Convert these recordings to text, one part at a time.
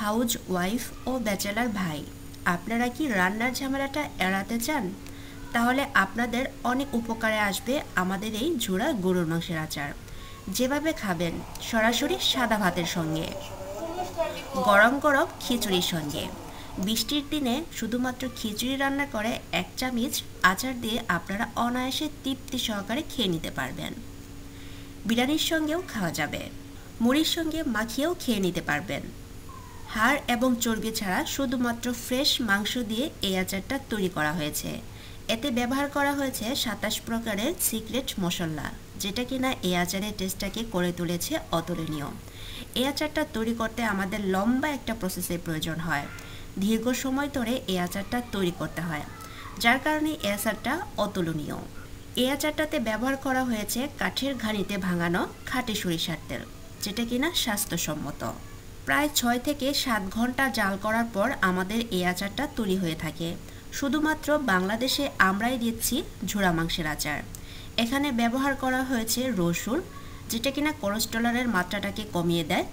House wife ও bachelor ভাই, আপনারা কি রান্নার ঝামেলাটা এড়াতে চান? তাহলে আপনাদের অনেক উপকারে আসবে আমাদের এই ঝুরা গরুর মাংসের আচার। যেভাবে খাবেন, সরাসরি সাদা ভাতের সঙ্গে, গরম গরম খিচুড়ির সঙ্গে, বৃষ্টির দিনে শুধুমাত্র খিচুড়ি রান্না করে 1 চামচ আচার দিয়ে আপনারা অনায়াসে তৃপ্তি সহকারে খেয়ে নিতে পারবেন। বিরিয়ানির সঙ্গেও খাওয়া যাবে, মুড়ির সঙ্গে মাখিয়েও খেয়ে নিতে পারবেন। হাড় এবং চর্বি ছাড়া শুধুমাত্র ফ্রেশ মাংস দিয়ে এই আচারটা তৈরি করা হয়েছে। এতে ব্যবহার করা হয়েছে 27 প্রকারের সিক্রেট মশলা, যেটা কিনা এই আচারের টেস্টটাকে করে তুলেছে অতুলনীয়। এই আচারটা তৈরি করতে আমাদের লম্বা একটা প্রসেসের প্রয়োজন হয়, দীর্ঘ সময় ধরে এই আচারটা তৈরি করতে হয়, যার কারণে এই আচারটা অতুলনীয়। এই আচারটাতে ব্যবহার করা হয়েছে কাঠের ঘানিতে ভাঙানো খাঁটি সরিষার তেল, যেটা কিনা স্বাস্থ্যসম্মত। প্রায় 6 থেকে 7 ঘন্টা জাল করার পর আমাদের এই আচারটা তৈরি হয়ে থাকে। শুধুমাত্র বাংলাদেশে আমরাই দিচ্ছি ঝুরা মাংসের আচার। এখানে ব্যবহার করা হয়েছে রসুন, যেটা কিনা কোলেস্টেরলের মাত্রাটাকে কমিয়ে দেয়,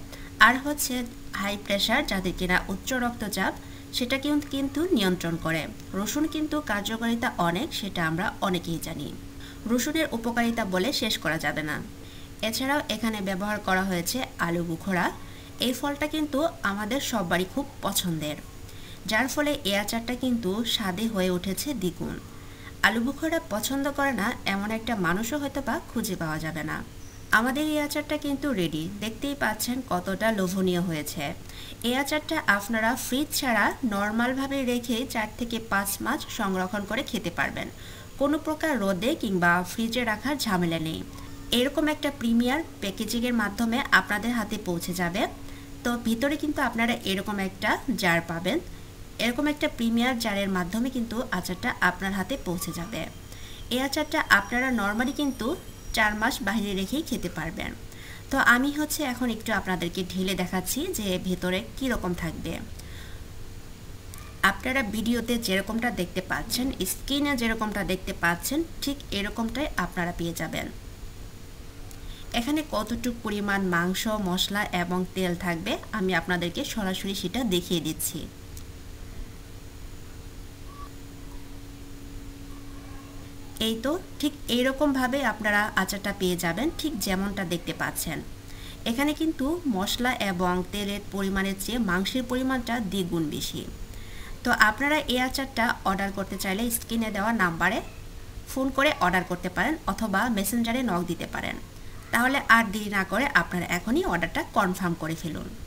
আর হচ্ছে হাই প্রেশার, যাদের কিনা উচ্চ রক্তচাপ, সেটা কিন্তু নিয়ন্ত্রণ করে। রসুন কিন্তু কার্যকারিতা অনেক, সেটা আমরা অনেকেই জানি। রসুনের উপকারিতা বলে শেষ করা যাবে না। এছাড়াও এখানে ব্যবহার করা হয়েছে আলু বুখরা। এই ফলটা কিন্তু আমাদের সবারই খুব পছন্দের, যার ফলে এই আচারটা কিন্তু স্বাদে হয়ে উঠেছে দ্বিগুণ। আলু বুখরা পছন্দ করে না এমন একটা মানুষও হয়তো বা খুঁজে পাওয়া যাবে না। আমাদের এই আচারটা কিন্তু রেডি, দেখতেই পাচ্ছেন কতটা লোভনীয় হয়েছে। এই আচারটা আপনারা ফ্রিজ ছাড়া নর্মালভাবে রেখে 4 থেকে 5 মাস সংরক্ষণ করে খেতে পারবেন। কোনো প্রকার রোদে কিংবা ফ্রিজে রাখার ঝামেলা নেই। এরকম একটা প্রিমিয়ার প্যাকেজিংয়ের মাধ্যমে আপনাদের হাতে পৌঁছে যাবে। তো ভিতরে কিন্তু আপনারা এরকম একটা জার পাবেন। এরকম একটা প্রিমিয়ার জারের মাধ্যমে কিন্তু আচারটা আপনার হাতে পৌঁছে যাবে। এই আচারটা আপনারা নর্মালি কিন্তু 4 মাস বাইরে রেখেই খেতে পারবেন। তো আমি এখন একটু আপনাদেরকে ঢেলে দেখাচ্ছি যে ভেতরে কীরকম থাকবে। আপনারা ভিডিওতে যেরকমটা দেখতে পাচ্ছেন, স্ক্রিনে যেরকমটা দেখতে পাচ্ছেন, ঠিক এরকমটাই আপনারা পেয়ে যাবেন। এখানে কতটুকু পরিমাণ মাংস, মশলা এবং তেল থাকবে আমি আপনাদেরকে সরাসরি সেটা দেখিয়ে দিচ্ছি। এই তো ঠিক এইরকমভাবে আপনারা আচারটা পেয়ে যাবেন, ঠিক যেমনটা দেখতে পাচ্ছেন। এখানে কিন্তু মশলা এবং তেলের পরিমাণের চেয়ে মাংসের পরিমাণটা দ্বিগুণ বেশি। তো আপনারা এই আচারটা অর্ডার করতে চাইলে স্ক্রিনে দেওয়া নাম্বারে ফোন করে অর্ডার করতে পারেন, অথবা মেসেঞ্জারে নক দিতে পারেন। তাহলে আর দেরি না করে আপনারা এখনই অর্ডারটা কনফার্ম করে ফেলুন।